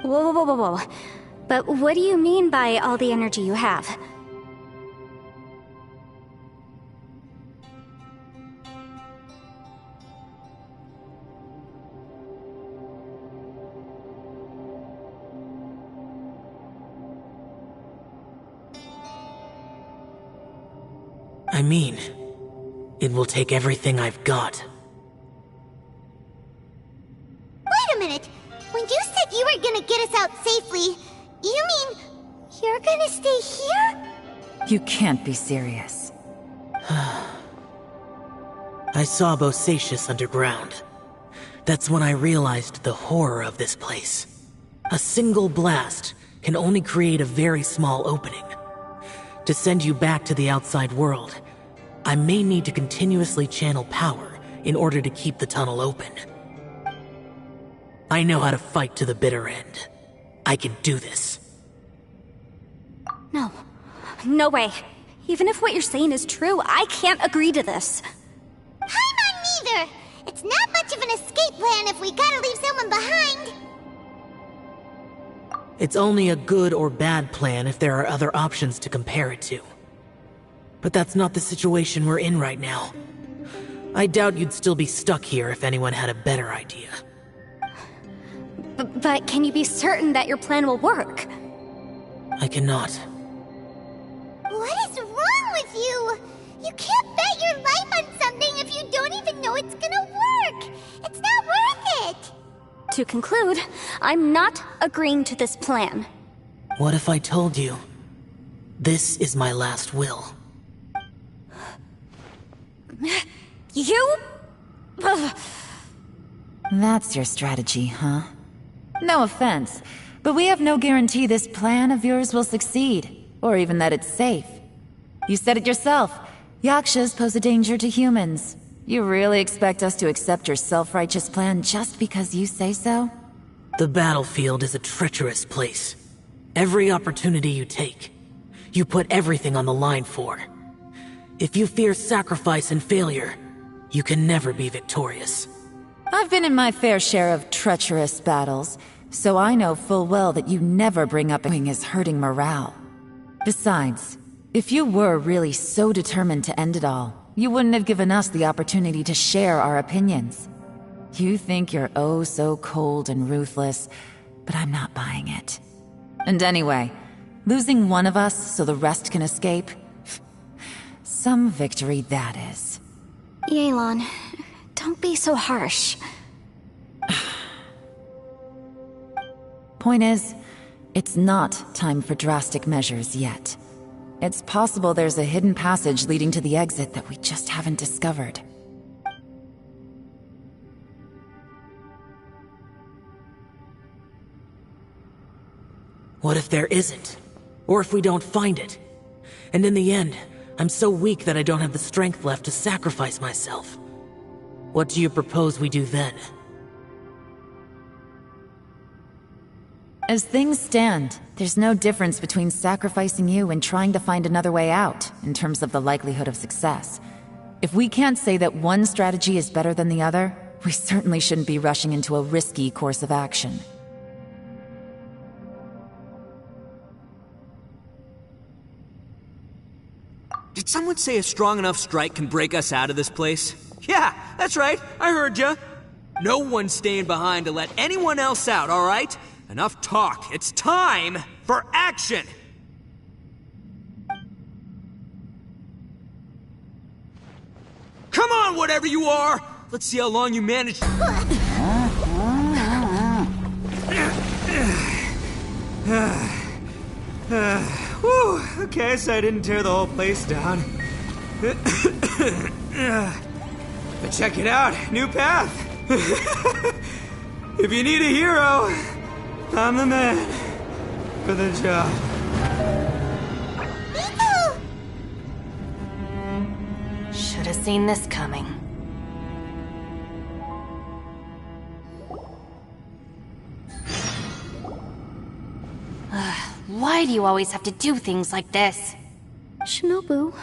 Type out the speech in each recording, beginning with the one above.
Whoa, whoa, whoa, whoa. But what do you mean by all the energy you have? I mean, it will take everything I've got. Wait a minute! When you said you were gonna get us out safely, you mean you're gonna stay here? You can't be serious. I saw Bosacius underground. That's when I realized the horror of this place. A single blast can only create a very small opening. To send you back to the outside world, I may need to continuously channel power in order to keep the tunnel open. I know how to fight to the bitter end. I can do this. No. No way. Even if what you're saying is true, I can't agree to this. I'm not neither! It's not much of an escape plan if we gotta leave someone behind! It's only a good or bad plan if there are other options to compare it to. But that's not the situation we're in right now. I doubt you'd still be stuck here if anyone had a better idea. But can you be certain that your plan will work? I cannot. What is wrong with you? You can't bet your life on something if you don't even know it's gonna work! It's not worth it! To conclude, I'm not agreeing to this plan. What if I told you, this is my last will? You? Ugh. That's your strategy, huh? No offense, but we have no guarantee this plan of yours will succeed, or even that it's safe. You said it yourself. Yakshas pose a danger to humans. You really expect us to accept your self-righteous plan just because you say so? The battlefield is a treacherous place. Every opportunity you take, you put everything on the line for. If you fear sacrifice and failure, you can never be victorious. I've been in my fair share of treacherous battles, so I know full well that you never bring up anything as hurting morale. Besides, if you were really so determined to end it all, you wouldn't have given us the opportunity to share our opinions. You think you're oh so cold and ruthless, but I'm not buying it. And anyway, losing one of us so the rest can escape? Some victory that is. Yelan, don't be so harsh. Point is, it's not time for drastic measures yet. It's possible there's a hidden passage leading to the exit that we just haven't discovered. What if there isn't? Or if we don't find it? And in the end, I'm so weak that I don't have the strength left to sacrifice myself. What do you propose we do then? As things stand, there's no difference between sacrificing you and trying to find another way out, in terms of the likelihood of success. If we can't say that one strategy is better than the other, we certainly shouldn't be rushing into a risky course of action. Did someone say a strong enough strike can break us out of this place? Yeah, that's right, I heard ya. No one's staying behind to let anyone else out, alright? Enough talk. It's time for action! Come on, whatever you are! Let's see how long you manage. Whew, okay, so I didn't tear the whole place down. But check it out, new path. If you need a hero, I'm the man for the job. Should have seen this coming. Why do you always have to do things like this? Shinobu.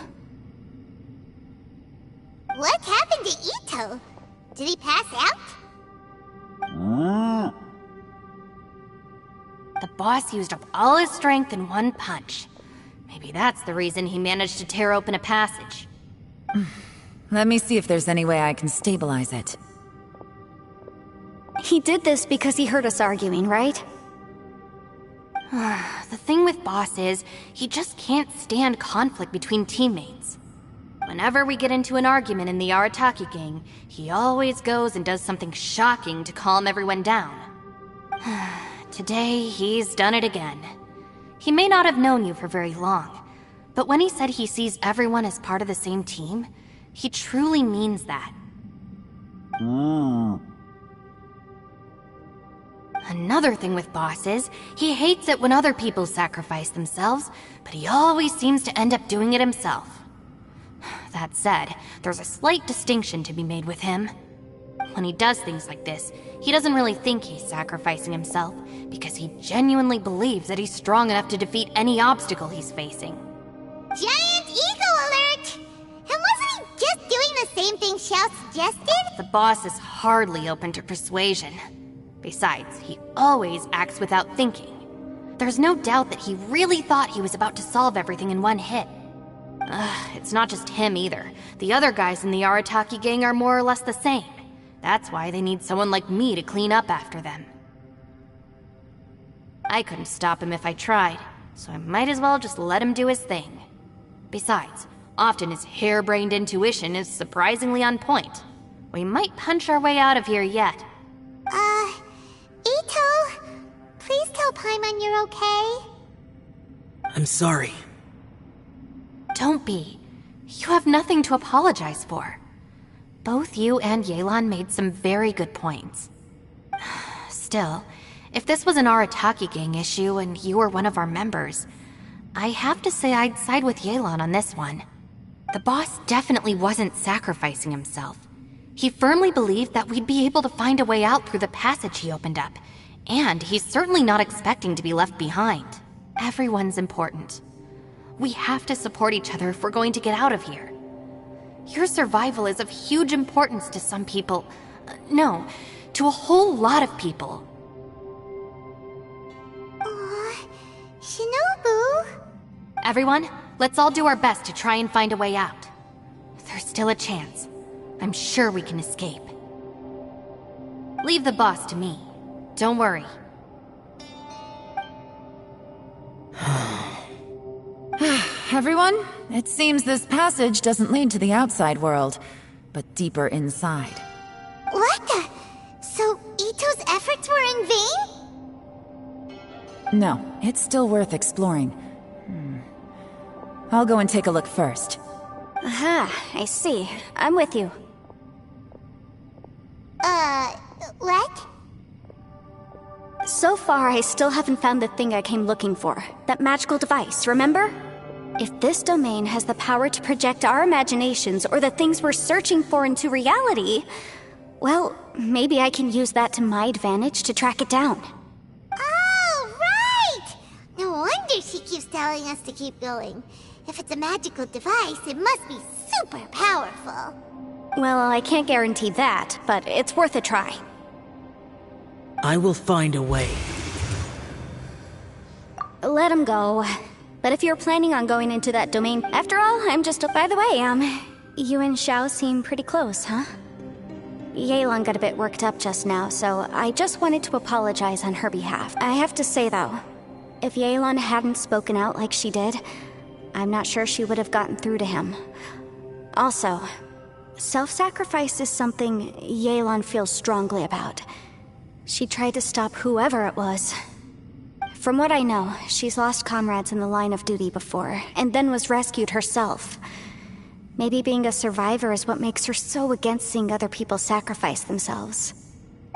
What happened to Ito? Did he pass out? The boss used up all his strength in one punch. Maybe that's the reason he managed to tear open a passage. Let me see if there's any way I can stabilize it. He did this because he heard us arguing, right? The thing with Boss is, he just can't stand conflict between teammates. Whenever we get into an argument in the Arataki gang, he always goes and does something shocking to calm everyone down. Today, he's done it again. He may not have known you for very long, but when he said he sees everyone as part of the same team, he truly means that. Another thing with Boss is, he hates it when other people sacrifice themselves, but he always seems to end up doing it himself. That said, there's a slight distinction to be made with him. When he does things like this, he doesn't really think he's sacrificing himself, because he genuinely believes that he's strong enough to defeat any obstacle he's facing. Giant ego alert! And wasn't he just doing the same thing Xiao suggested? The boss is hardly open to persuasion. Besides, he always acts without thinking. There's no doubt that he really thought he was about to solve everything in one hit. It's not just him either. The other guys in the Arataki gang are more or less the same. That's why they need someone like me to clean up after them. I couldn't stop him if I tried, so I might as well just let him do his thing. Besides, often his harebrained intuition is surprisingly on point. We might punch our way out of here yet. Ito, please tell Paimon you're okay. I'm sorry. Don't be. You have nothing to apologize for. Both you and Yelan made some very good points. Still, if this was an Arataki gang issue and you were one of our members, I have to say I'd side with Yelan on this one. The boss definitely wasn't sacrificing himself. He firmly believed that we'd be able to find a way out through the passage he opened up, and he's certainly not expecting to be left behind. Everyone's important. We have to support each other if we're going to get out of here. Your survival is of huge importance to some people. No, to a whole lot of people. Aw, Shinobu? Everyone, let's all do our best to try and find a way out. There's still a chance. I'm sure we can escape. Leave the boss to me. Don't worry. Everyone, it seems this passage doesn't lead to the outside world, but deeper inside. What the? So Ito's efforts were in vain? No, it's still worth exploring. I'll go and take a look first. Aha, I see. I'm with you. What? So far, I still haven't found the thing I came looking for. That magical device, remember? If this domain has the power to project our imaginations or the things we're searching for into reality, well, maybe I can use that to my advantage to track it down. Oh, right! No wonder she keeps telling us to keep going. If it's a magical device, it must be super powerful. Well, I can't guarantee that, but it's worth a try. I will find a way. Let him go. But if you're planning on going into that domain, after all, I'm just... By the way, you and Xiao seem pretty close, huh? Yelan got a bit worked up just now, so I just wanted to apologize on her behalf. I have to say, though, if Yelan hadn't spoken out like she did, I'm not sure she would have gotten through to him. Also, self-sacrifice is something Yelan feels strongly about. She tried to stop whoever it was. From what I know, she's lost comrades in the line of duty before, and then was rescued herself. Maybe being a survivor is what makes her so against seeing other people sacrifice themselves.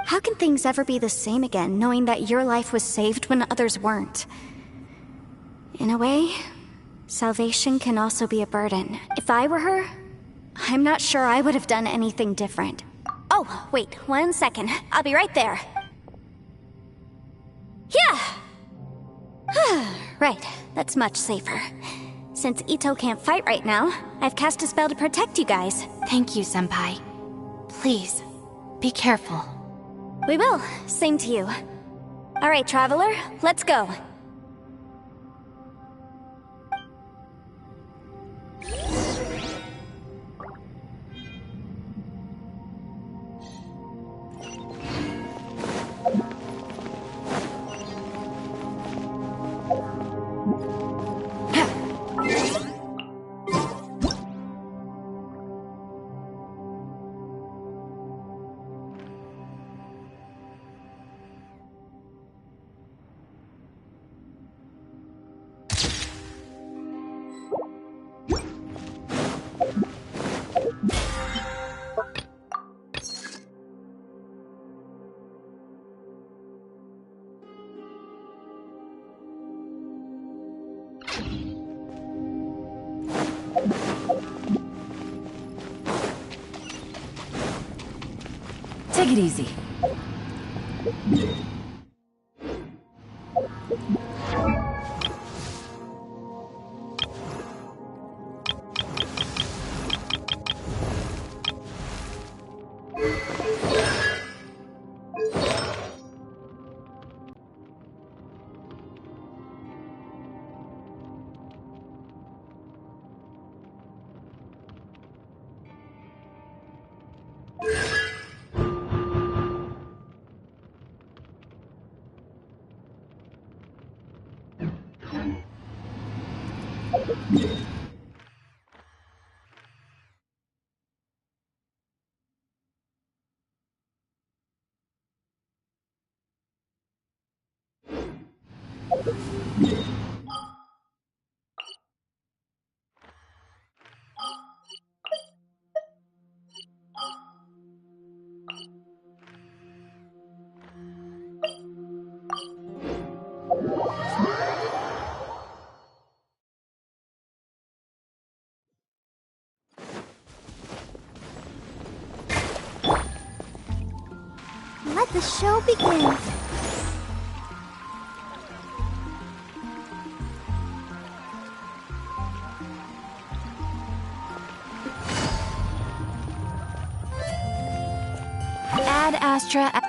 How can things ever be the same again, knowing that your life was saved when others weren't? In a way, salvation can also be a burden. If I were her, I'm not sure I would have done anything different. Oh, wait, 1 second. I'll be right there. Yeah! Right, that's much safer. Since Ito can't fight right now, I've cast a spell to protect you guys. Thank you, Senpai. Please, be careful. We will. Same to you. All right, traveler, let's go. Take it easy. Let the show begin. Ad Astra.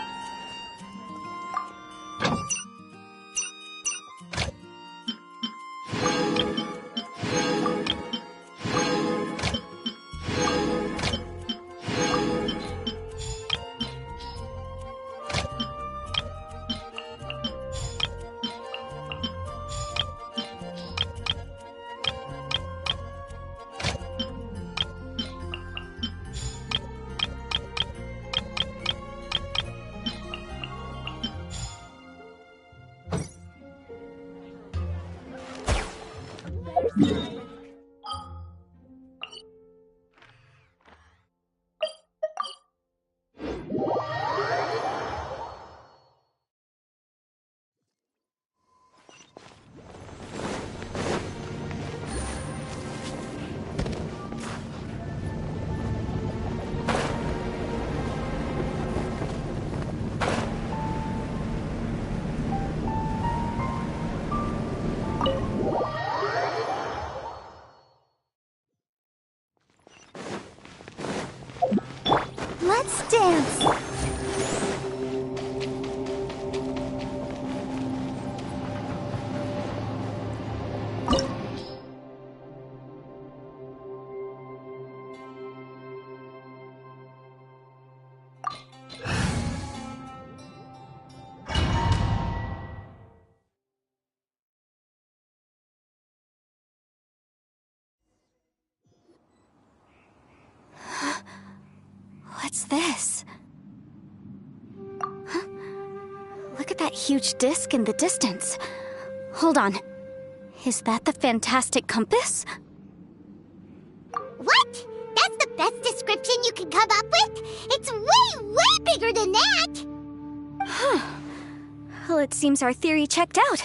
Let's dance. What's this? Huh? Look at that huge disc in the distance. Hold on. Is that the fantastic compass? What? That's the best description you can come up with? It's way, way bigger than that! Well, it seems our theory checked out.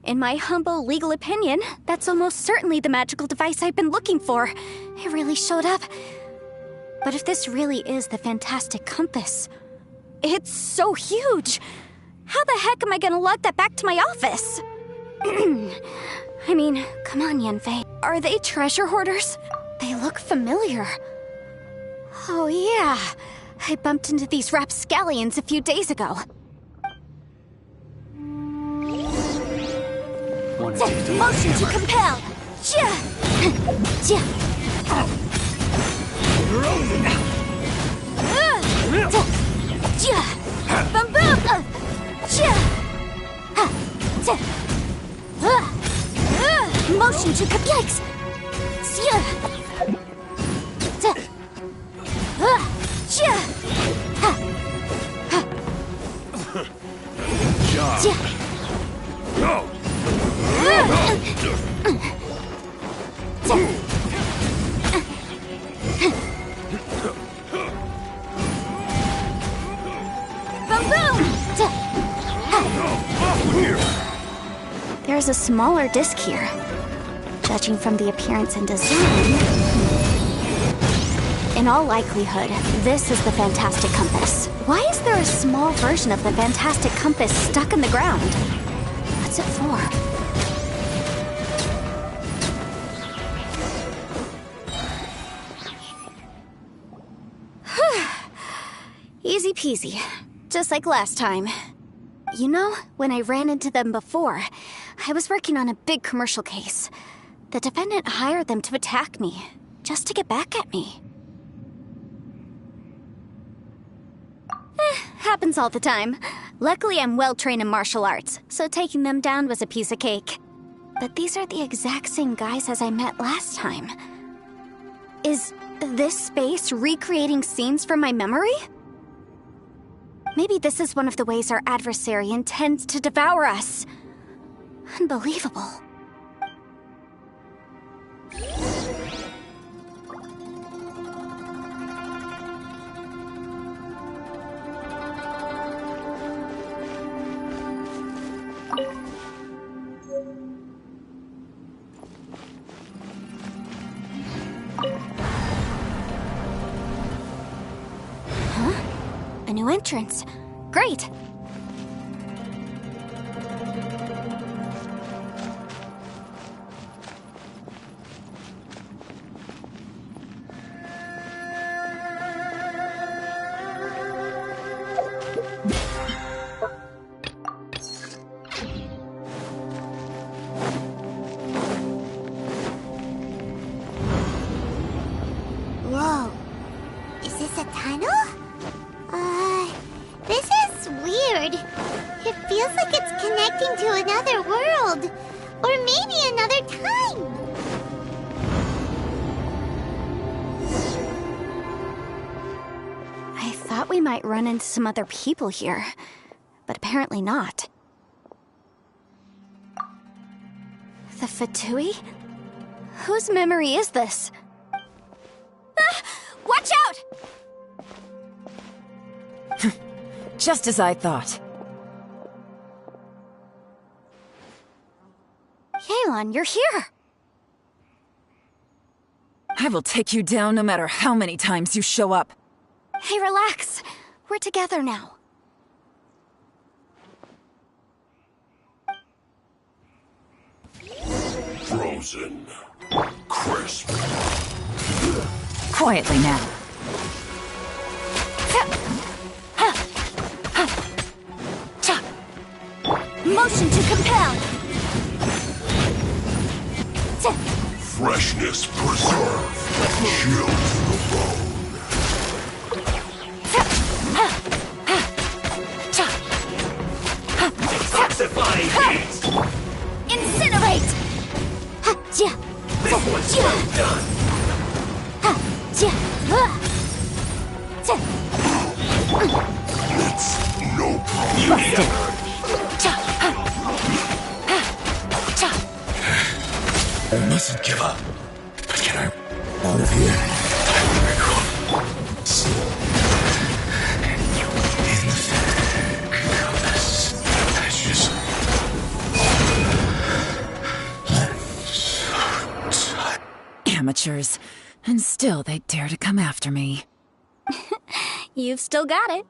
In my humble legal opinion, that's almost certainly the magical device I've been looking for. It really showed up. But if this really is the fantastic compass, it's so huge! How the heck am I gonna lug that back to my office? I mean, come on, Yanfei. Are they treasure hoarders? They look familiar. Oh yeah, I bumped into these rapscallions a few days ago. Motion to compel! Boom boom! Motion to yikes! Go! There's a smaller disc here. Judging from the appearance and design... In all likelihood, this is the Fantastic Compass. Why is there a small version of the Fantastic Compass stuck in the ground? What's it for? Easy peasy. Just like last time. You know, when I ran into them before, I was working on a big commercial case. The defendant hired them to attack me, just to get back at me. Happens all the time. Luckily, I'm well-trained in martial arts, so taking them down was a piece of cake. But these are the exact same guys as I met last time. Is this space recreating scenes from my memory? Maybe this is one of the ways our adversary intends to devour us. Unbelievable. A new entrance. Great! Whoa. Is this a tunnel? This is weird. It feels like it's connecting to another world. Or maybe another time. I thought we might run into some other people here, but apparently not. The Fatui? Whose memory is this? Ah! Watch out! Just as I thought. Yelan, you're here! I will take you down no matter how many times you show up. Hey, relax. We're together now. Frozen. Crisp. Quietly now. Motion to compel! Freshness preserved. Chill to the bone. Detoxifying heat. Incinerate! This one's well done. It's no problem. I mustn't give up. But can I out of here? In the compass. That's just Amateurs. And still they dare to come after me. You've still got it.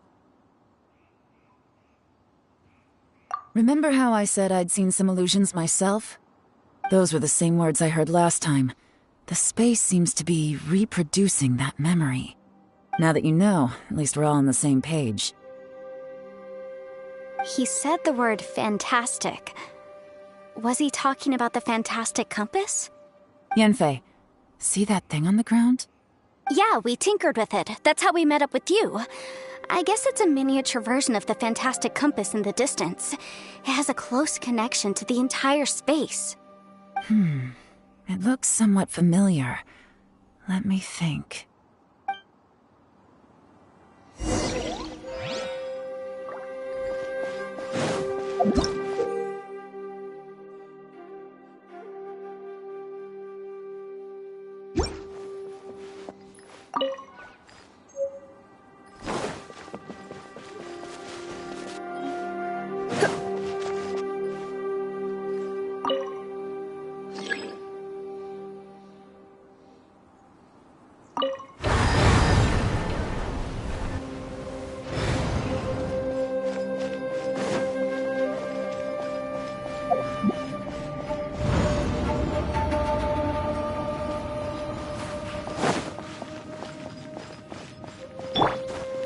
Remember how I said I'd seen some illusions myself? Those were the same words I heard last time. The space seems to be reproducing that memory. Now that you know, at least we're all on the same page. He said the word fantastic. Was he talking about the fantastic compass? Yanfei, see that thing on the ground? Yeah, we tinkered with it. That's how we met up with you. I guess it's a miniature version of the fantastic compass in the distance. It has a close connection to the entire space. It looks somewhat familiar. Let me think.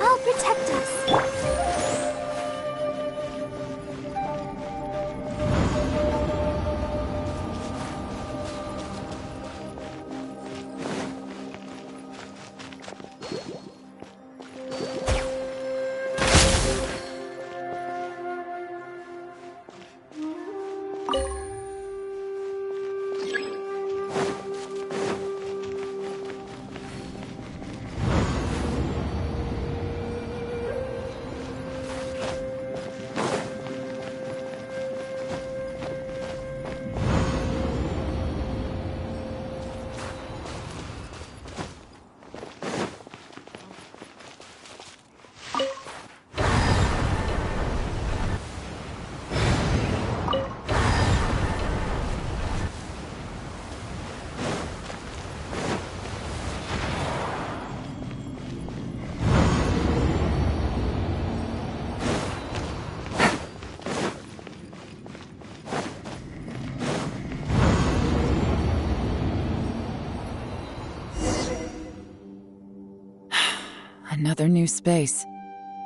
I'll protect us. Another new space.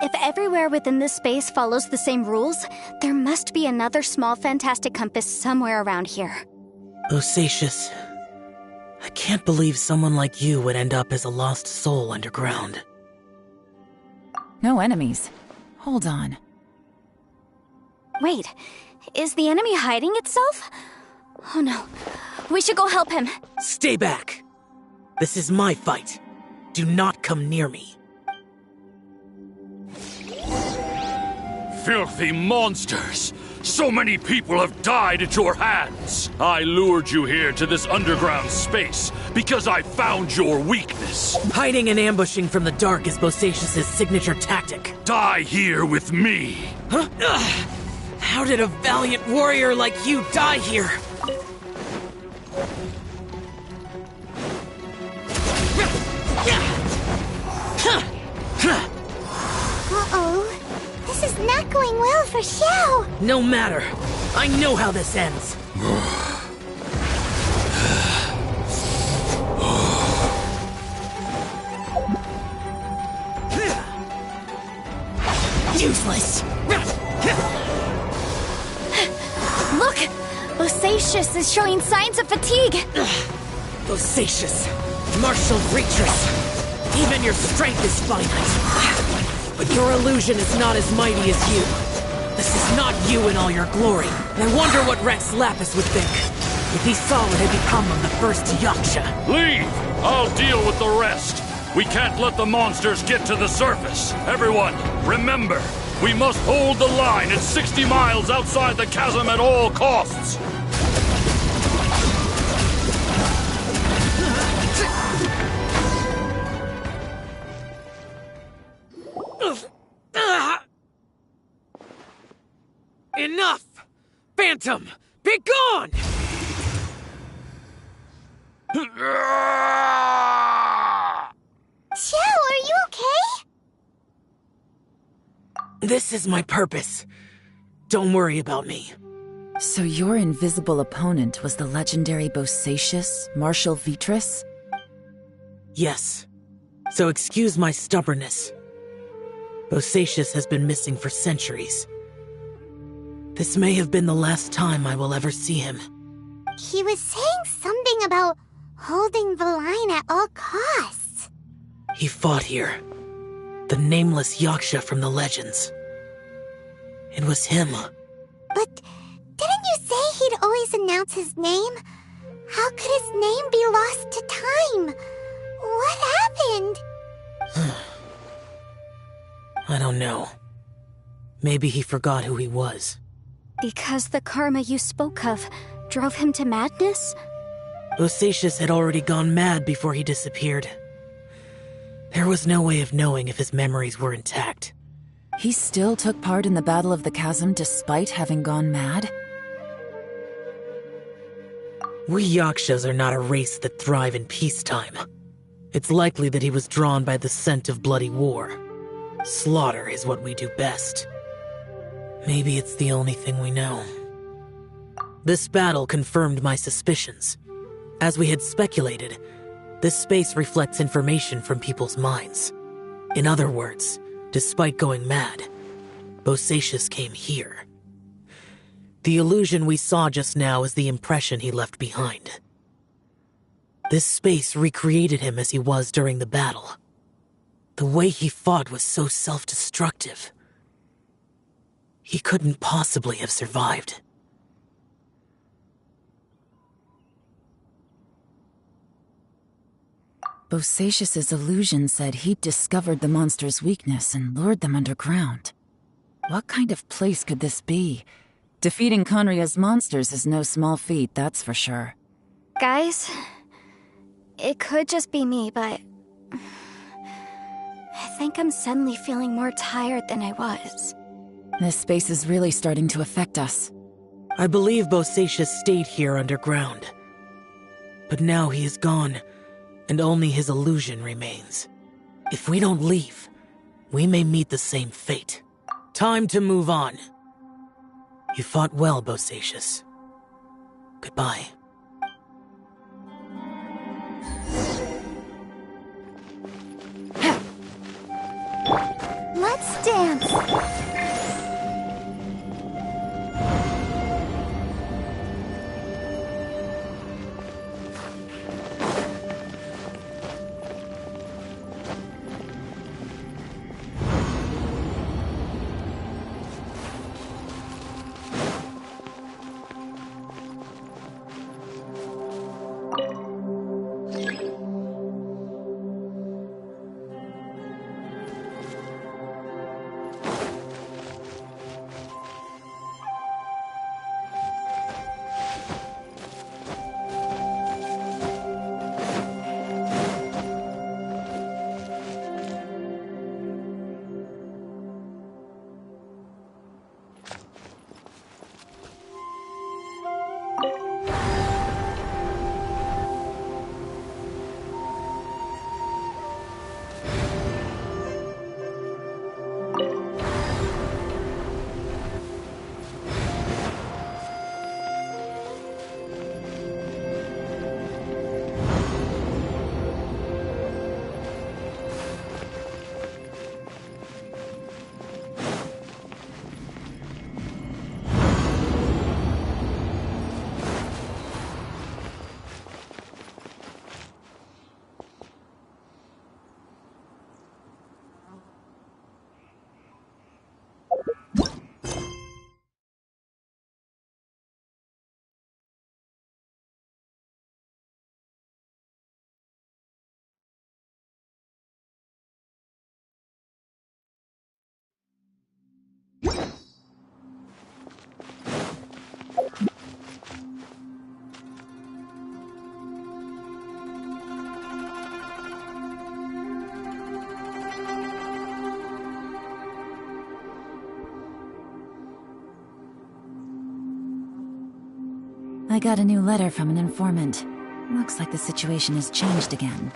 If everywhere within this space follows the same rules, there must be another small fantastic compass somewhere around here. Bosacius, I can't believe someone like you would end up as a lost soul underground. No enemies. Hold on. Wait, is the enemy hiding itself? Oh no, we should go help him. Stay back! This is my fight. Do not come near me. Filthy monsters! So many people have died at your hands! I lured you here to this underground space because I found your weakness. Hiding and ambushing from the dark is Bosacius' signature tactic. Die here with me! Huh? Ugh. How did a valiant warrior like you die here? Uh-oh. This is not going well for Xiao. No matter. I know how this ends. Useless. Look! Bosacius is showing signs of fatigue! Bosacius, martial creatures. Even your strength is finite. But your illusion is not as mighty as you. This is not you in all your glory. And I wonder what Rex Lapis would think if he saw what had become of the first Yaksha. Leave! I'll deal with the rest. We can't let the monsters get to the surface. Everyone, remember, we must hold the line at 60 miles outside the chasm at all costs. Enough! Phantom, be gone! Xiao, are you okay? This is my purpose. Don't worry about me. So your invisible opponent was the legendary Bosacius, Marshal Vitris? Yes. So excuse my stubbornness. Bosacius has been missing for centuries. This may have been the last time I will ever see him. He was saying something about holding the line at all costs. He fought here. The nameless Yaksha from the legends. It was him. But didn't you say he'd always announce his name? How could his name be lost to time? What happened? I don't know. Maybe he forgot who he was. Because the karma you spoke of drove him to madness? Bosacius had already gone mad before he disappeared. There was no way of knowing if his memories were intact. He still took part in the Battle of the Chasm despite having gone mad? We Yakshas are not a race that thrive in peacetime. It's likely that he was drawn by the scent of bloody war. Slaughter is what we do best. Maybe it's the only thing we know. This battle confirmed my suspicions. As we had speculated, this space reflects information from people's minds. In other words, despite going mad, Bosacius came here. The illusion we saw just now is the impression he left behind. This space recreated him as he was during the battle. The way he fought was so self-destructive. He couldn't possibly have survived. Bosacius's illusion said he'd discovered the monster's weakness and lured them underground. What kind of place could this be? Defeating Conria's monsters is no small feat, that's for sure. Guys, it could just be me, but I think I'm suddenly feeling more tired than I was. This space is really starting to affect us. I believe Bosacius stayed here underground. But now he is gone, and only his illusion remains. If we don't leave, we may meet the same fate. Time to move on. You fought well, Bosacius. Goodbye. Let's dance. I got a new letter from an informant. Looks like the situation has changed again.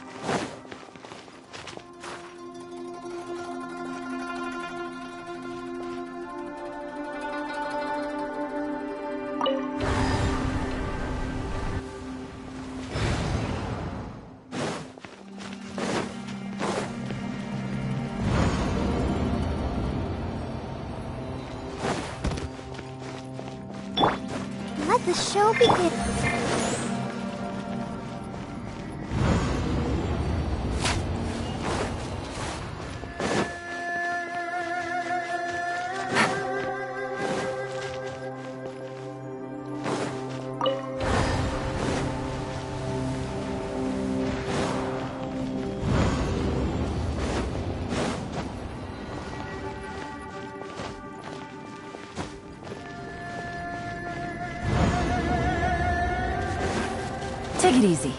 The show begins. Take it easy.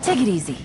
Take it easy.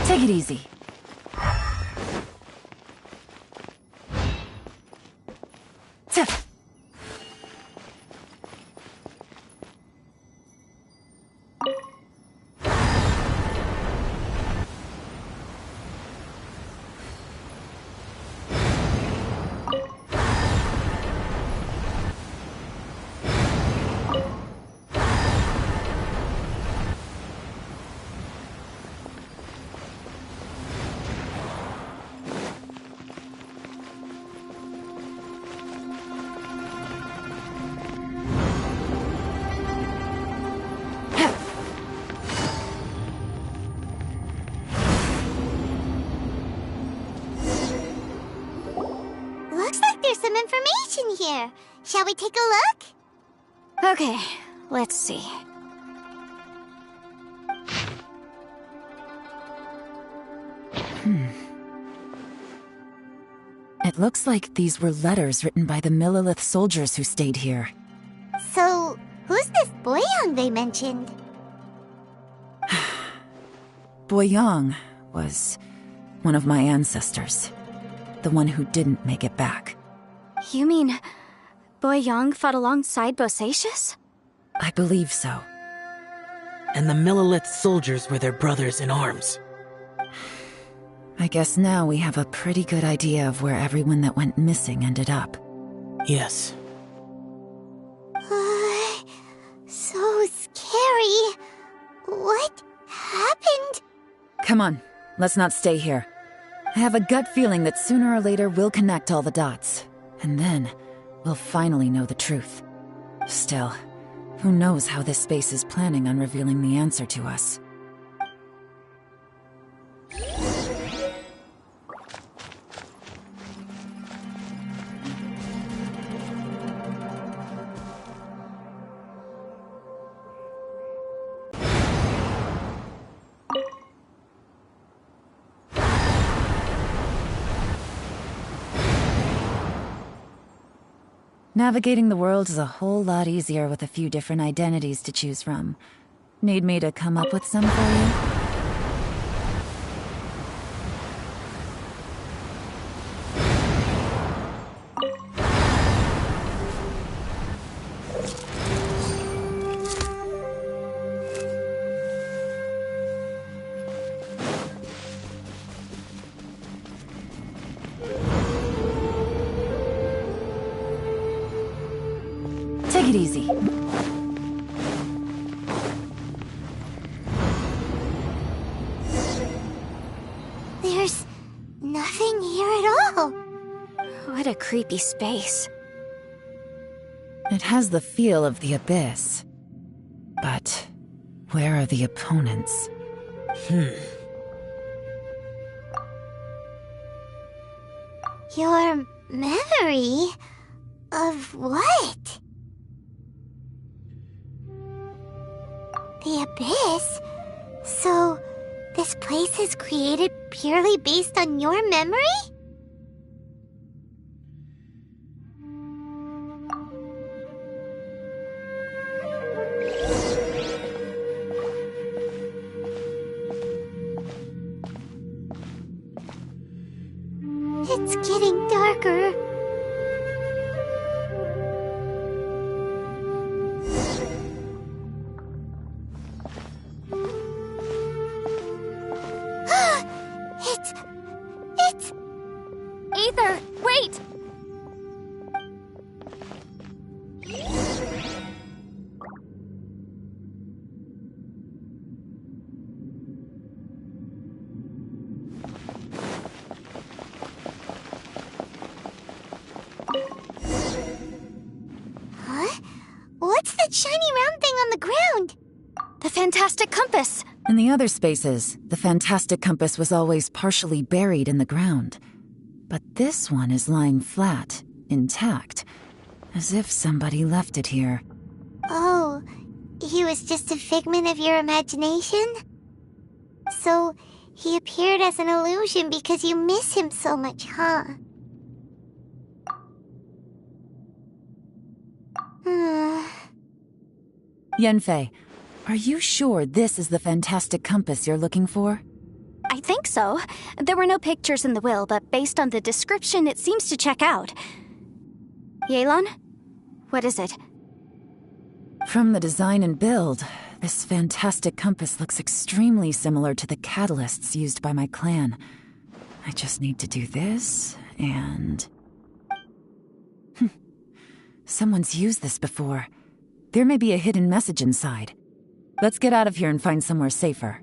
Take it easy. Looks like there's some information here. Shall we take a look? Okay, let's see. It looks like these were letters written by the Millelith soldiers who stayed here. So, who's this Boyang they mentioned? Boyang was one of my ancestors. The one who didn't make it back. You mean Boyang fought alongside Bosacius? I believe so. And the Millelith soldiers were their brothers in arms. I guess now we have a pretty good idea of where everyone that went missing ended up. Yes. So scary. What happened? Come on, let's not stay here. I have a gut feeling that sooner or later we'll connect all the dots. And then, we'll finally know the truth. Still, who knows how this space is planning on revealing the answer to us. Navigating the world is a whole lot easier with a few different identities to choose from. Need me to come up with some for you? Take it easy. There's nothing here at all. What a creepy space. It has the feel of the abyss. But where are the opponents? Your memory of what? The abyss? So, this place is created purely based on your memory? It's getting darker. It's... Aether, wait! Huh? What's that shiny round thing on the ground? The fantastic compass! In the other spaces, the fantastic compass was always partially buried in the ground. But this one is lying flat, intact, as if somebody left it here. Oh, he was just a figment of your imagination? So, he appeared as an illusion because you miss him so much, huh? Yanfei, are you sure this is the fantastic compass you're looking for? I think so. There were no pictures in the will, but based on the description, it seems to check out. Yelan? What is it? From the design and build, this fantastic compass looks extremely similar to the catalysts used by my clan. I just need to do this, and... Someone's used this before. There may be a hidden message inside. Let's get out of here and find somewhere safer.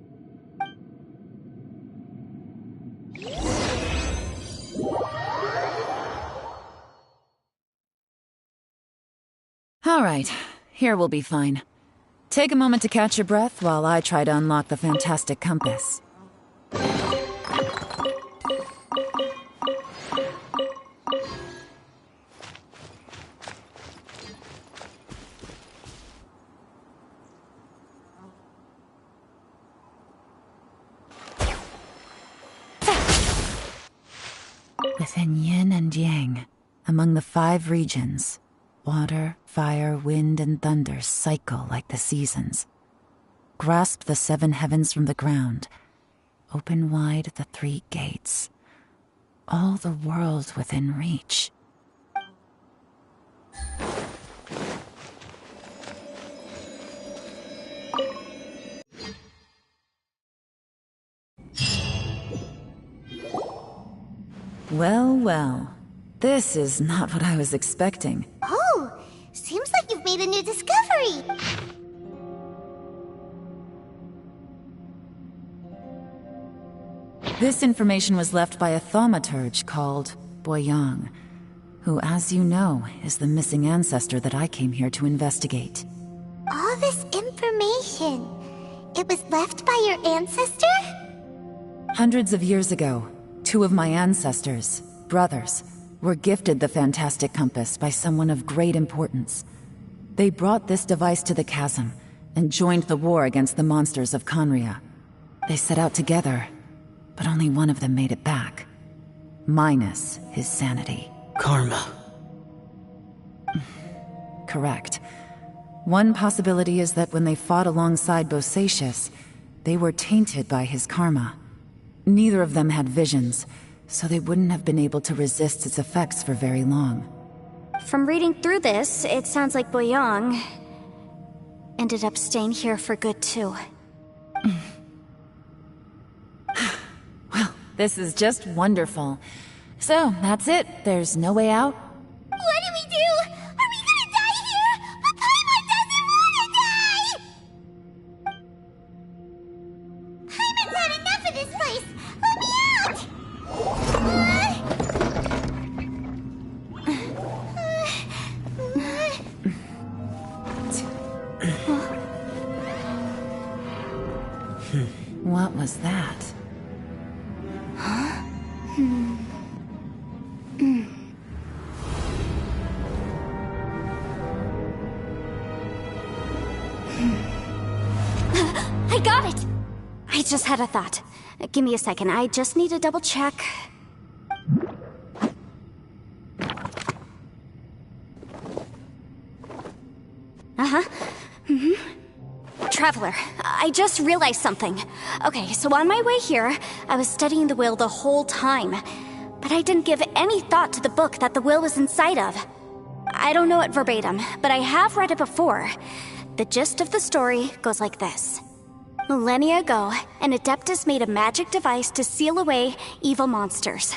All right, here we'll be fine. Take a moment to catch your breath while I try to unlock the fantastic compass. Within yin and yang, among the 5 regions, water, fire, wind, and thunder cycle like the seasons. Grasp the 7 heavens from the ground. Open wide the 3 gates. All the world within reach. Well, well. This is not what I was expecting. Oh, seems like you've made a new discovery. This information was left by a thaumaturge called Boyang, who, as you know, is the missing ancestor that I came here to investigate. All this information, it was left by your ancestor? Hundreds of years ago, two of my ancestors, brothers, were gifted the fantastic compass by someone of great importance. They brought this device to the chasm and joined the war against the monsters of Conria. They set out together, but only one of them made it back. Minus his sanity. Karma. Correct. One possibility is that when they fought alongside Bosacius, they were tainted by his karma. Neither of them had visions, so they wouldn't have been able to resist its effects for very long. From reading through this, it sounds like Boyang ended up staying here for good too. Well, this is just wonderful. So, that's it. There's no way out? What do we do? Are we gonna die here? But Paimon doesn't wanna die! Paimon's had enough of this place! Let me out! What was that? I got it! I just had a thought. Give me a second, I just need to double check. Traveler, I just realized something. Okay, so on my way here, I was studying the will the whole time. But I didn't give any thought to the book that the will was inside of. I don't know it verbatim, but I have read it before. The gist of the story goes like this. Millennia ago, an Adeptus made a magic device to seal away evil monsters.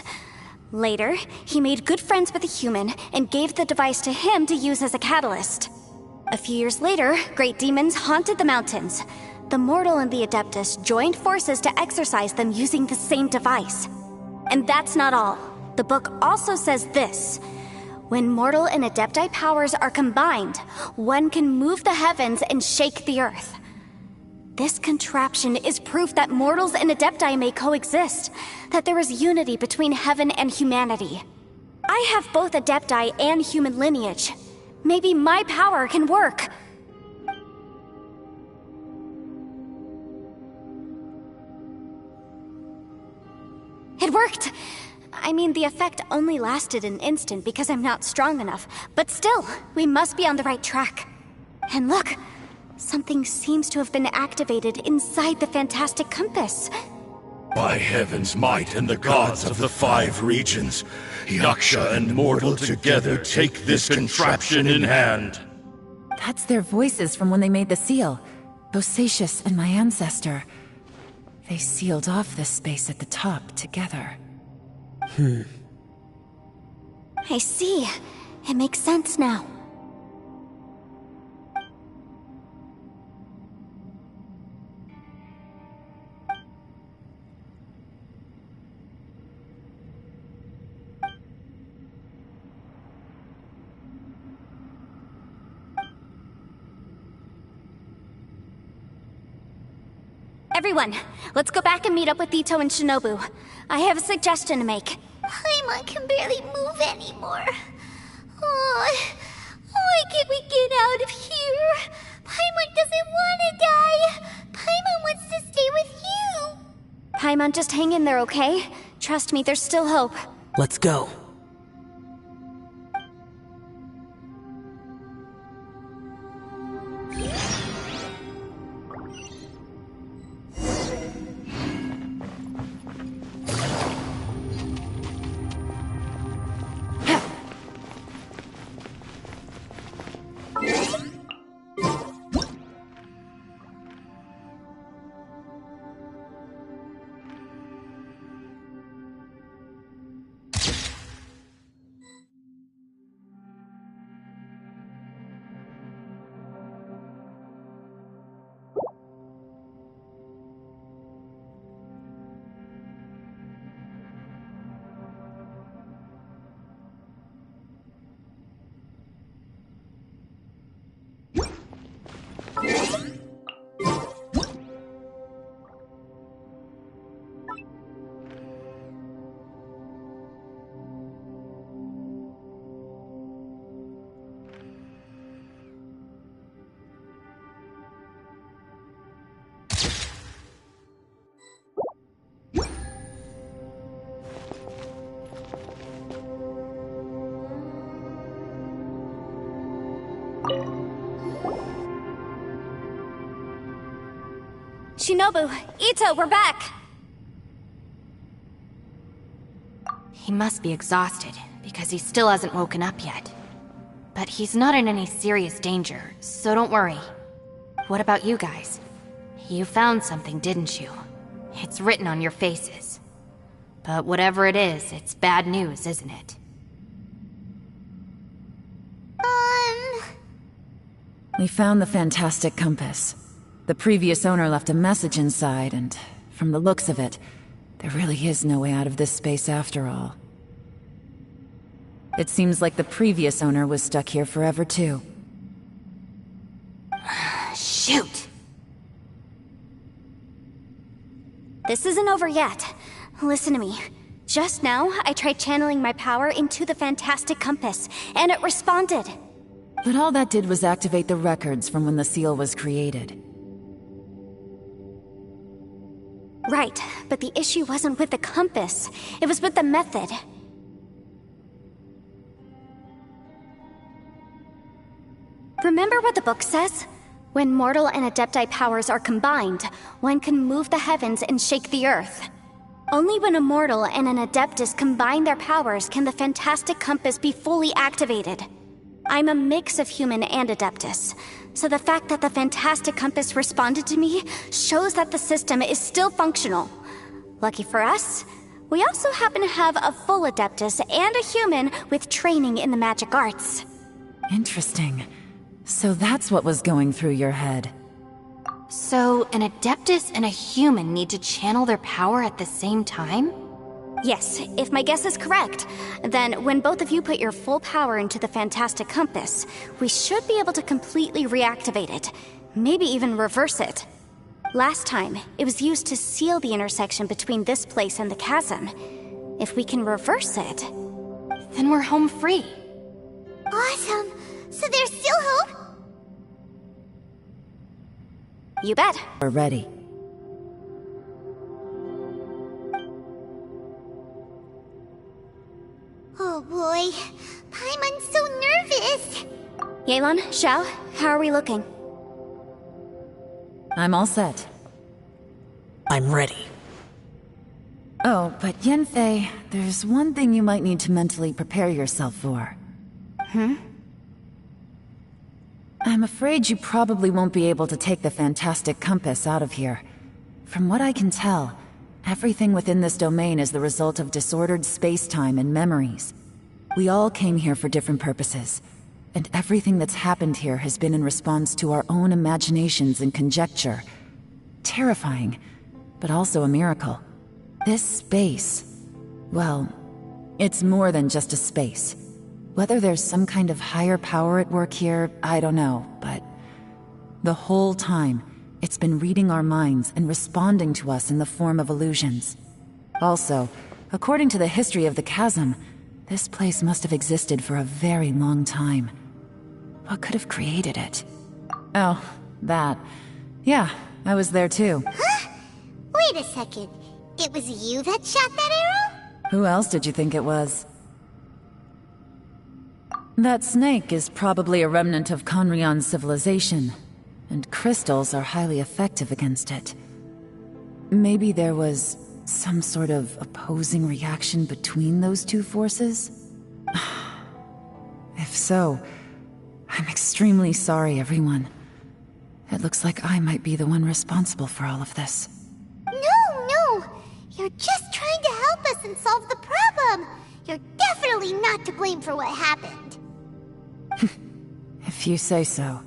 Later, he made good friends with a human and gave the device to him to use as a catalyst. A few years later, great demons haunted the mountains. The mortal and the Adeptus joined forces to exorcise them using the same device. And that's not all. The book also says this. When mortal and Adepti powers are combined, one can move the heavens and shake the earth. This contraption is proof that mortals and Adepti may coexist, that there is unity between heaven and humanity. I have both Adepti and human lineage. Maybe my power can work. It worked! I mean, the effect only lasted an instant because I'm not strong enough, but still, we must be on the right track. And look, something seems to have been activated inside the fantastic compass. By heaven's might and the gods of the 5 regions, Yaksha and mortal together take this contraption in hand. That's their voices from when they made the seal. Bosacius and my ancestor. They sealed off this space at the top together. I see. It makes sense now. Everyone, let's go back and meet up with Ito and Shinobu. I have a suggestion to make. Paimon can barely move anymore. Oh, why can't we get out of here? Paimon doesn't want to die. Paimon wants to stay with you. Paimon, just hang in there, okay? Trust me, there's still hope. Let's go. Shinobu, Ito, we're back! He must be exhausted, because he still hasn't woken up yet. But he's not in any serious danger, so don't worry. What about you guys? You found something, didn't you? It's written on your faces. But whatever it is, it's bad news, isn't it? We found the fantastic compass. The previous owner left a message inside, and from the looks of it, there really is no way out of this space after all. It seems like the previous owner was stuck here forever too. Shoot! This isn't over yet. Listen to me. Just now, I tried channeling my power into the fantastic compass, and it responded. But all that did was activate the records from when the seal was created. Right, but the issue wasn't with the compass. It was with the method. Remember what the book says? When mortal and Adepti powers are combined, one can move the heavens and shake the earth. Only when a mortal and an Adeptus combine their powers can the fantastic compass be fully activated. I'm a mix of human and Adeptus, so the fact that the fantastic compass responded to me shows that the system is still functional. Lucky for us, we also happen to have a full Adeptus and a human with training in the magic arts. Interesting. So that's what was going through your head. So, an Adeptus and a human need to channel their power at the same time? Yes, if my guess is correct, then when both of you put your full power into the fantastic compass, we should be able to completely reactivate it, maybe even reverse it. Last time, it was used to seal the intersection between this place and the chasm. If we can reverse it, Then we're home free. Awesome! So there's still hope? you bet. We're ready. Oh boy, Paimon's so nervous! Yelan, Xiao, how are we looking? I'm all set. I'm ready. Oh, but Yanfei, there's one thing you might need to mentally prepare yourself for. I'm afraid you probably won't be able to take the fantastic compass out of here. From what I can tell, everything within this domain is the result of disordered space-time and memories. We all came here for different purposes, and everything that's happened here has been in response to our own imaginations and conjecture. Terrifying, but also a miracle. This space, well, it's more than just a space. Whether there's some kind of higher power at work here, I don't know, but the whole time, it's been reading our minds and responding to us in the form of illusions. Also, according to the history of the chasm, this place must have existed for a very long time. What could have created it? Oh, that. Yeah, I was there too. Huh? Wait a second. It was you that shot that arrow? Who else did you think it was? That snake is probably a remnant of Conrion's civilization, and crystals are highly effective against it. Maybe there was some sort of opposing reaction between those two forces? If so, I'm extremely sorry, everyone. It looks like I might be the one responsible for all of this. No! You're just trying to help us and solve the problem! You're definitely not to blame for what happened. If you say so.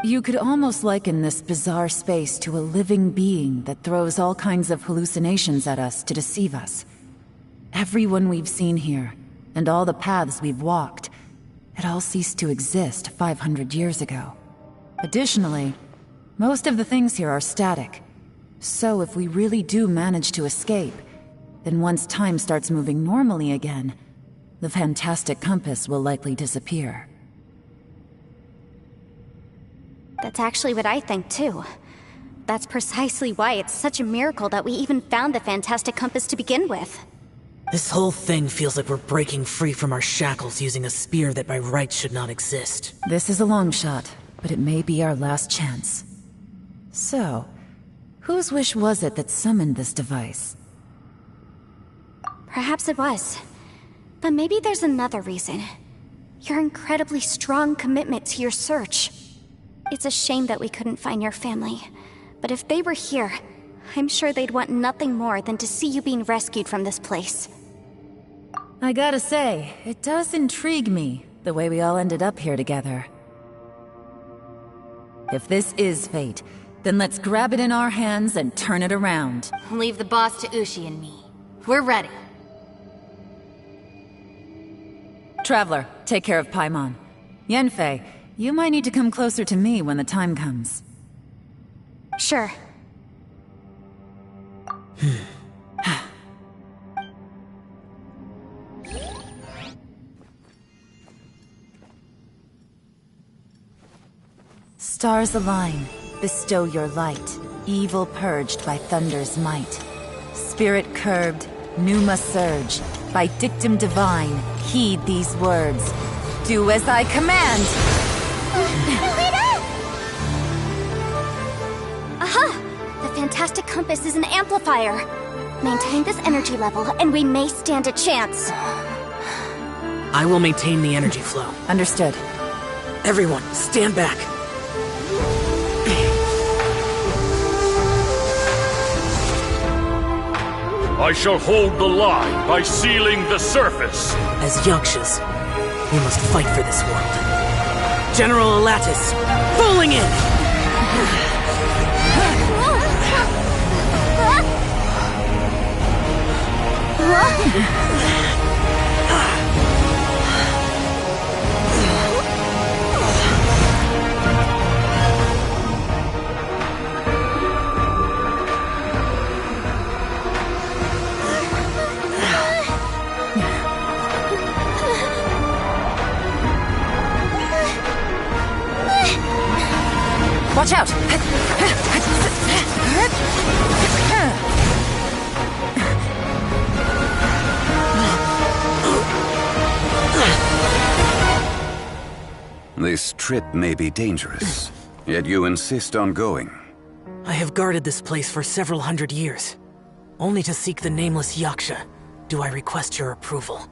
You could almost liken this bizarre space to a living being that throws all kinds of hallucinations at us to deceive us. Everyone we've seen here, and all the paths we've walked, it all ceased to exist 500 years ago. Additionally, most of the things here are static. So if we really do manage to escape, then once time starts moving normally again, the fantastic compass will likely disappear. That's actually what I think too. That's precisely why it's such a miracle that we even found the fantastic compass to begin with. This whole thing feels like we're breaking free from our shackles using a spear that by rights should not exist. This is a long shot, but it may be our last chance. So, whose wish was it that summoned this device? Perhaps it was. But maybe there's another reason. Your incredibly strong commitment to your search. It's a shame that we couldn't find your family. But if they were here, I'm sure they'd want nothing more than to see you being rescued from this place. I gotta say, it does intrigue me, the way we all ended up here together. If this is fate, then let's grab it in our hands and turn it around. Leave the boss to Ushi and me. We're ready. Traveler, take care of Paimon. Yanfei, you might need to come closer to me when the time comes. Sure. Stars align, bestow your light, evil purged by thunder's might. Spirit curbed, pneuma surge, by dictum divine, heed these words. Do as I command! Aha! The fantastic compass is an amplifier. Maintain this energy level, and we may stand a chance. I will maintain the energy flow. Understood. Everyone, stand back. I shall hold the line by sealing the surface. As Yakshas, we must fight for this world. General Alatus, falling in! Watch out! This trip may be dangerous, yet you insist on going. I have guarded this place for several hundred years. Only to seek the nameless Yaksha do I request your approval.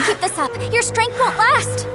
Keep this up. Your strength won't last.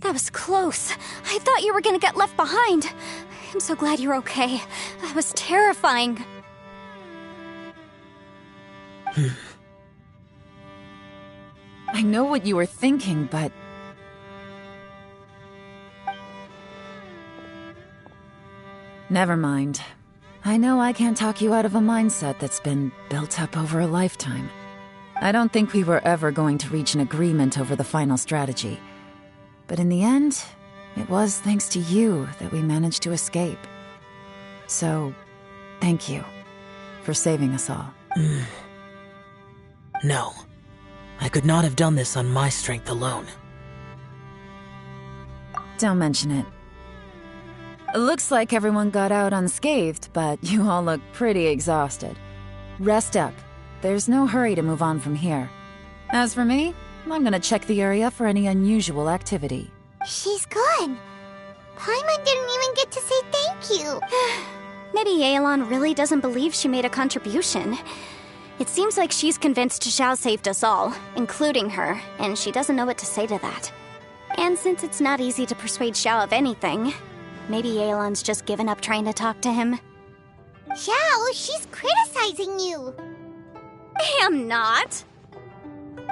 That was close. I thought you were gonna get left behind. I'm so glad you're okay. That was terrifying. I know what you were thinking, but... Never mind. I know I can't talk you out of a mindset that's been built up over a lifetime. I don't think we were ever going to reach an agreement over the final strategy. But in the end, it was thanks to you that we managed to escape. So, thank you for saving us all. No. I could not have done this on my strength alone. Don't mention it. Looks like everyone got out unscathed, but you all look pretty exhausted. Rest up. There's no hurry to move on from here. As for me, I'm gonna check the area for any unusual activity. She's gone. Paimon didn't even get to say thank you. Maybe Yelan really doesn't believe she made a contribution. It seems like she's convinced Xiao saved us all, including her, and she doesn't know what to say to that. And since it's not easy to persuade Xiao of anything, maybe Yelan's just given up trying to talk to him. Xiao, she's criticizing you. I am not.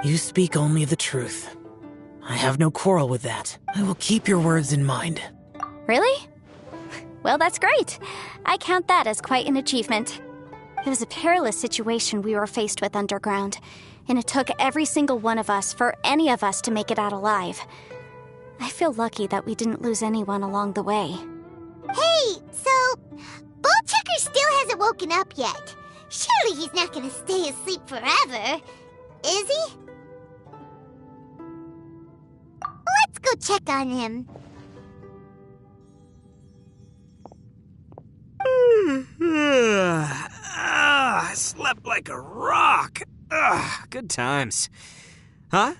You speak only the truth. I have no quarrel with that. I will keep your words in mind. Really? Well, that's great. I count that as quite an achievement. It was a perilous situation we were faced with underground, and it took every single one of us for any of us to make it out alive. I feel lucky that we didn't lose anyone along the way. Hey, so Ballchecker still hasn't woken up yet. Surely he's not gonna stay asleep forever, is he? Let's go check on him. I slept like a rock. Good times. Huh?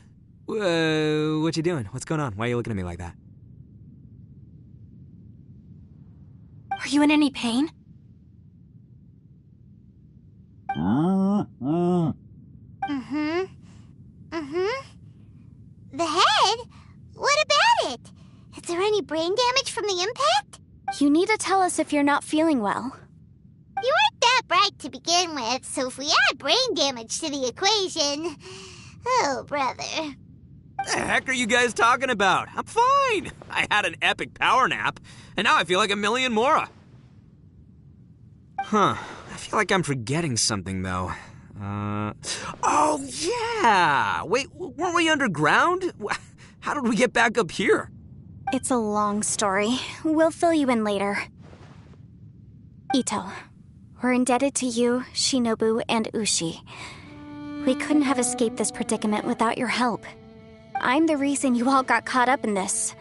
What you doing? What's going on? Why are you looking at me like that? Are you in any pain? The head? What about it? Is there any brain damage from the impact? You need to tell us if you're not feeling well. You weren't that bright to begin with, so if we add brain damage to the equation... Oh, brother. The heck are you guys talking about? I'm fine. I had an epic power nap, and now I feel like a million more. Huh. I feel like I'm forgetting something, though. Oh, yeah! Wait, weren't we underground? How did we get back up here? It's a long story. We'll fill you in later. Ito, we're indebted to you, Shinobu, and Ushi. We couldn't have escaped this predicament without your help. I'm the reason you all got caught up in this.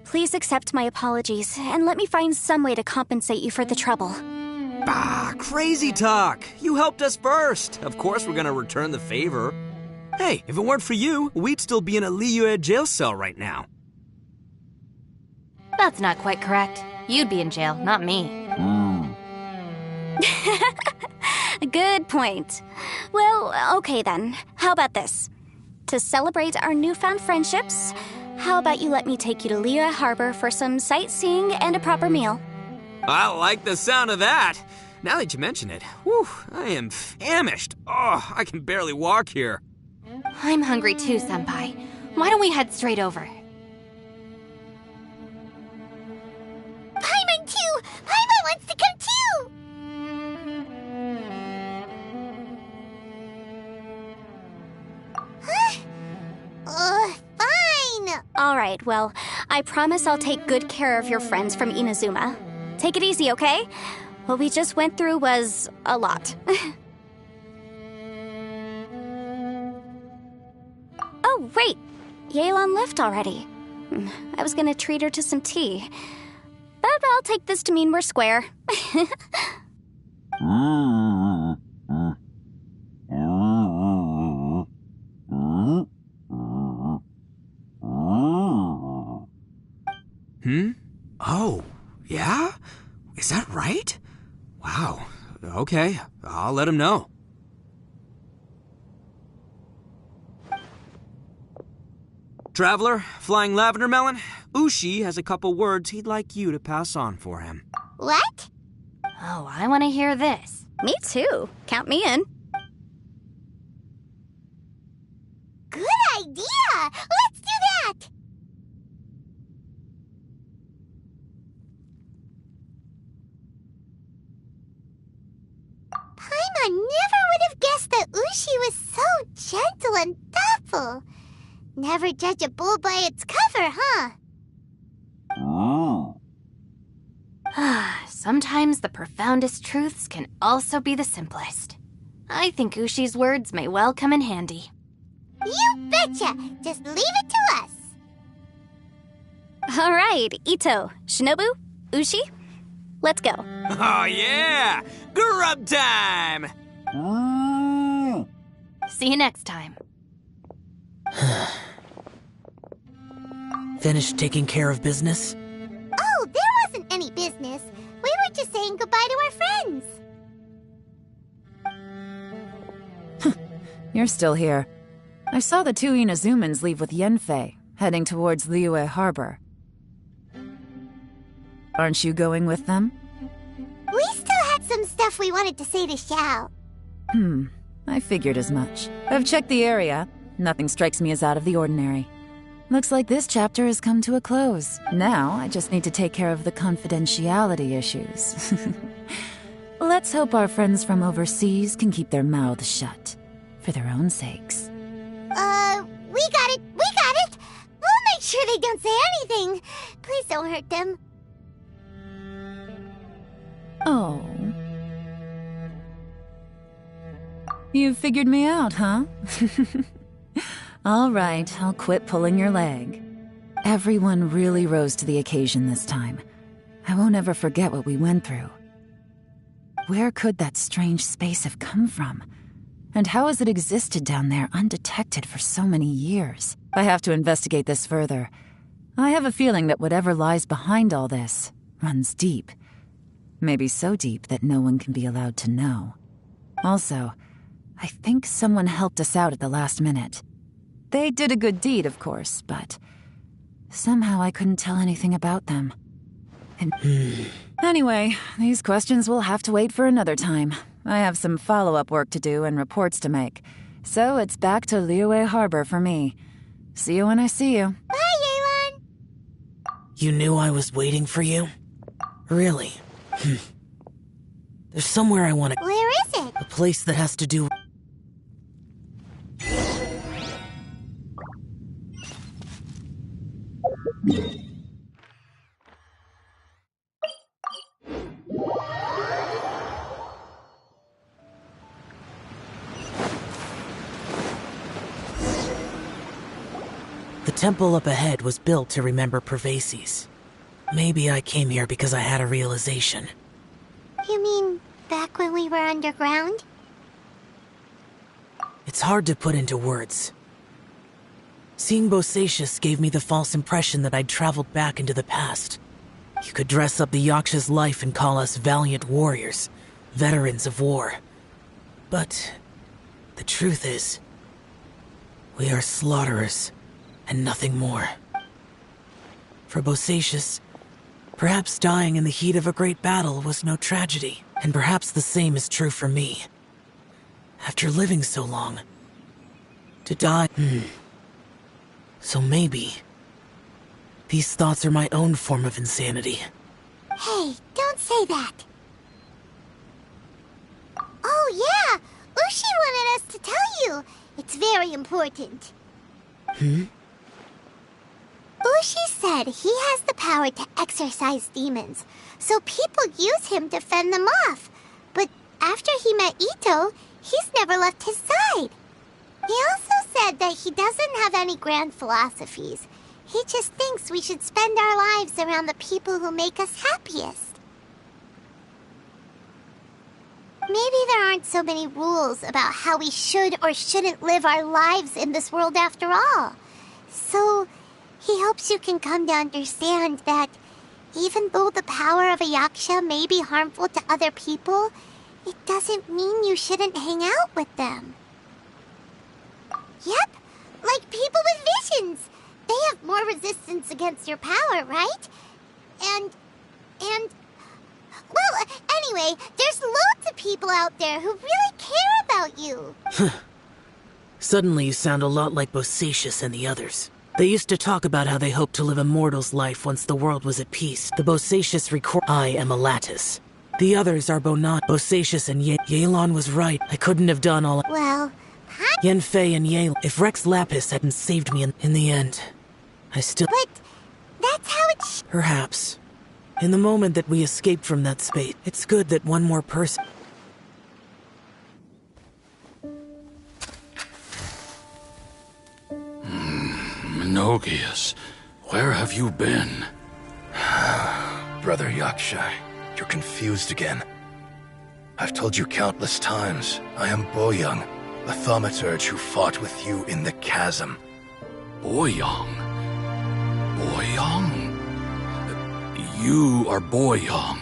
Please accept my apologies, and let me find some way to compensate you for the trouble. Bah, crazy talk. You helped us first. Of course we're gonna return the favor. Hey, if it weren't for you, we'd still be in a Liyue jail cell right now. That's not quite correct. You'd be in jail, not me. Good point. Well, okay then. How about this? To celebrate our newfound friendships, how about you let me take you to Liyue Harbor for some sightseeing and a proper meal? I like the sound of that. Now that you mention it, whew, I am famished. Oh, I can barely walk here. I'm hungry too, Senpai. Why don't we head straight over? Paimon too! Paimon wants to come too! Huh? Fine! Alright, well, I promise I'll take good care of your friends from Inazuma. Take it easy, okay? What we just went through was a lot. Oh, wait! Yelan left already. I was gonna treat her to some tea. But I'll take this to mean we're square. Oh, yeah? Is that right? Wow. Okay, I'll let him know. Traveler, Flying Lavender Melon, Ushi has a couple words he'd like you to pass on for him. What? Oh, I want to hear this. Me too. Count me in. Good idea! Let's do that! Paimon never would have guessed that Ushi was so gentle and thoughtful. Never judge a bull by its cover, huh? Sometimes the profoundest truths can also be the simplest. I think Ushi's words may well come in handy. You betcha! Just leave it to us! All right, Ito, Shinobu, Ushi, let's go. Oh yeah! Grub time! See you next time. Finished taking care of business? Oh, there wasn't any business. We were just saying goodbye to our friends. You're still here. I saw the two Inazumans leave with Yenfei, heading towards Liyue Harbor. Aren't you going with them? We still had some stuff we wanted to say to Xiao. I figured as much. I've checked the area. Nothing strikes me as out of the ordinary. Looks like this chapter has come to a close. Now, I just need to take care of the confidentiality issues. Let's hope our friends from overseas can keep their mouths shut. For their own sakes. We got it! We got it! We'll make sure they don't say anything. Please don't hurt them. Oh. You figured me out, huh? All right, I'll quit pulling your leg. Everyone really rose to the occasion this time. I won't ever forget what we went through. Where could that strange space have come from? And how has it existed down there undetected for so many years? I have to investigate this further. I have a feeling that whatever lies behind all this runs deep. Maybe so deep that no one can be allowed to know. Also, I think someone helped us out at the last minute. They did a good deed, of course, but somehow I couldn't tell anything about them. And anyway, these questions will have to wait for another time. I have some follow-up work to do and reports to make. So it's back to Liyue Harbor for me. See you when I see you. Bye, Yelan! You knew I was waiting for you? Really? There's somewhere I want to... Where is it? A place that has to do... The temple up ahead was built to remember Pervases. Maybe I came here because I had a realization. You mean back when we were underground? It's hard to put into words. Seeing Bosacius gave me the false impression that I'd traveled back into the past. You could dress up the Yaksha's life and call us valiant warriors, veterans of war. But the truth is, we are slaughterers and nothing more. For Bosacius, perhaps dying in the heat of a great battle was no tragedy, and perhaps the same is true for me. After living so long, to die... So maybe... these thoughts are my own form of insanity. Hey, don't say that. Oh yeah! Ushi wanted us to tell you. It's very important. Ushi said he has the power to exorcise demons, so people use him to fend them off. But after he met Ito, he's never left his side. He also said that he doesn't have any grand philosophies. He just thinks we should spend our lives around the people who make us happiest. Maybe there aren't so many rules about how we should or shouldn't live our lives in this world after all. So, he hopes you can come to understand that even though the power of a Yaksha may be harmful to other people, it doesn't mean you shouldn't hang out with them. Yep, like people with visions. They have more resistance against your power, right? And... Well, anyway, there's loads of people out there who really care about you. Suddenly you sound a lot like Bosacius and the others. They used to talk about how they hoped to live a mortal's life once the world was at peace. The Bosacius record I am a lattice. The others are Bosacius and Yelan was right. I couldn't have done all. Well, Yanfei and Yelan. If Rex Lapis hadn't saved me in the end, I still. But that's how it Perhaps. In the moment that we escaped from that space, it's good that one more person. Menogias, where have you been? Brother Yaksha, you're confused again. I've told you countless times, I am Boyoung, the thaumaturge who fought with you in the chasm. Boyoung? Boyoung? You are Boyoung,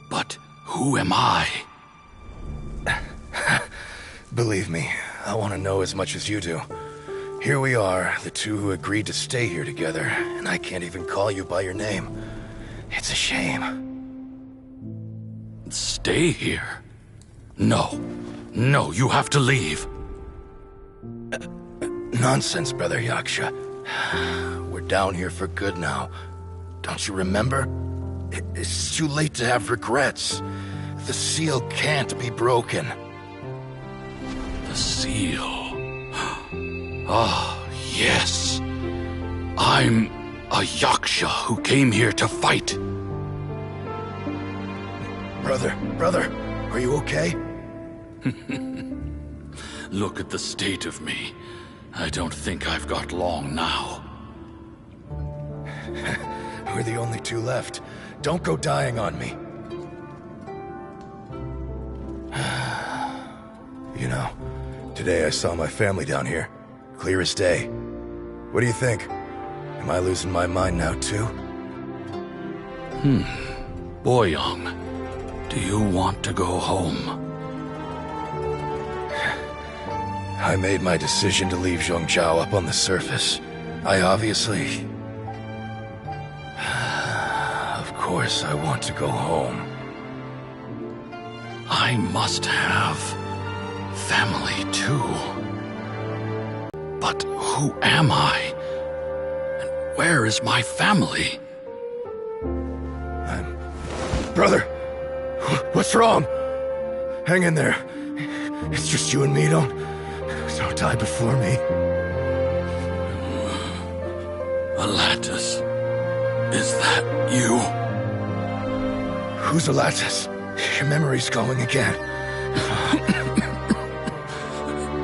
but who am I? Believe me, I want to know as much as you do. Here we are, the two who agreed to stay here together, and I can't even call you by your name. It's a shame. Stay here? No. No, you have to leave. Nonsense, Brother Yaksha. We're down here for good now. Don't you remember? It's too late to have regrets. The seal can't be broken. The seal. Ah, yes. I'm a Yaksha who came here to fight. Brother, are you okay? Look at the state of me. I don't think I've got long now. We're the only two left. Don't go dying on me. You know, today I saw my family down here. Clear as day. What do you think? Am I losing my mind now, too? Boyoung, do you want to go home? I made my decision to leave Zhongzhou up on the surface. I obviously... Of course I want to go home. I must have family too. But who am I? And where is my family? Brother! What's wrong? Hang in there. It's just you and me, don't die before me. Alatus, is that you? Who's Alatus? Your memory's going again.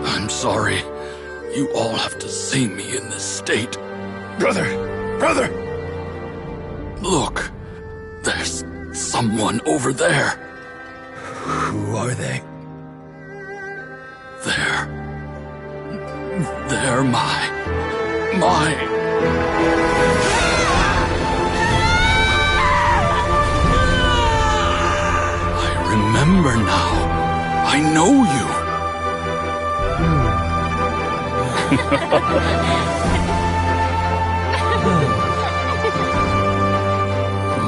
I'm sorry. You all have to see me in this state. Brother! Look, there's someone over there. Who are they? They're my... I remember now. I know you.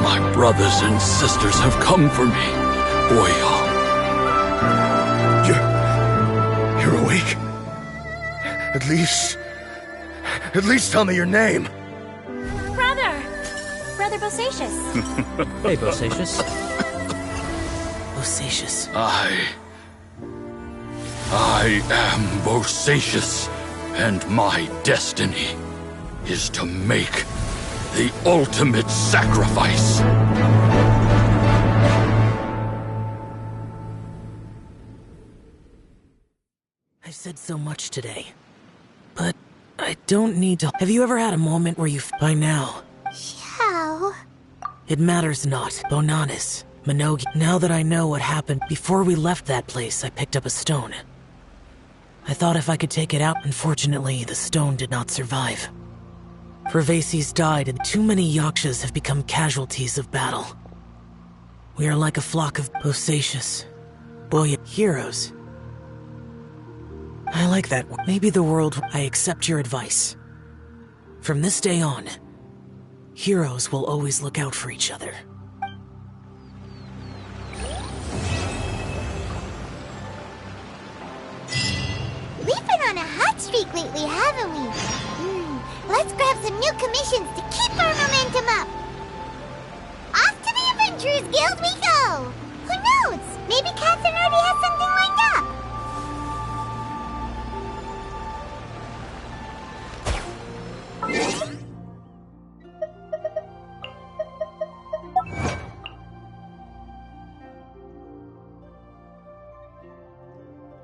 My brothers and sisters have come for me, Boyoung. You're awake? At least tell me your name. Brother Bosacius. Hey, Bosacius. Bosacius. I am Bosacius, and my destiny is to make the ultimate sacrifice. I've said so much today, but I don't need to. Have you ever had a moment where you by now? Xiao. It matters not, Bonanis, Minogi. Now that I know what happened before we left that place, I picked up a stone. I thought if I could take it out. Unfortunately, the stone did not survive. Pervases died, and too many Yakshas have become casualties of battle. We are like a flock of Bosacius, heroes. I like that. Maybe the world... I accept your advice. From this day on, heroes will always look out for each other. We've been on a hot streak lately, haven't we? Let's grab some new commissions to keep our momentum up. Off to the Adventurers Guild we go!